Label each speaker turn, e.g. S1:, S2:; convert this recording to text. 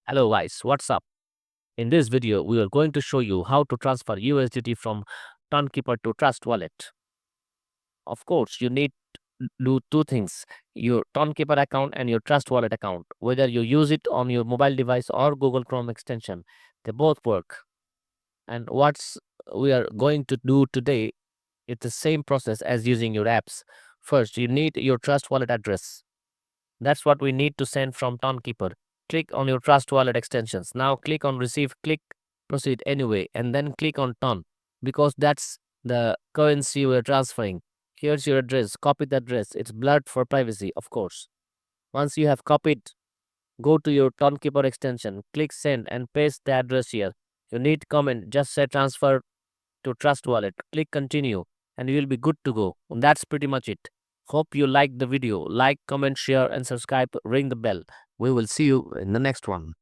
S1: Hello guys, what's up? In this video, we are going to show you how to transfer USDT from Tonkeeper to Trust Wallet. Of course, you need to do two things, your Tonkeeper account and your Trust Wallet account. Whether you use it on your mobile device or Google Chrome extension, they both work. And what's we are going to do today, it's the same process as using your apps. First, you need your Trust Wallet address. That's what we need to send from Tonkeeper. Click on your Trust Wallet extensions. Now click on Receive, click Proceed anyway, and then click on Ton because that's the currency we're transferring. Here's your address. Copy the address. It's blurred for privacy, of course. Once you have copied, go to your Tonkeeper extension, click Send, and paste the address here. You need comment, just say transfer to Trust Wallet. Click Continue, and you will be good to go. And that's pretty much it. Hope you liked the video. Like, comment, share, and subscribe. Ring the bell. We will see you in the next one.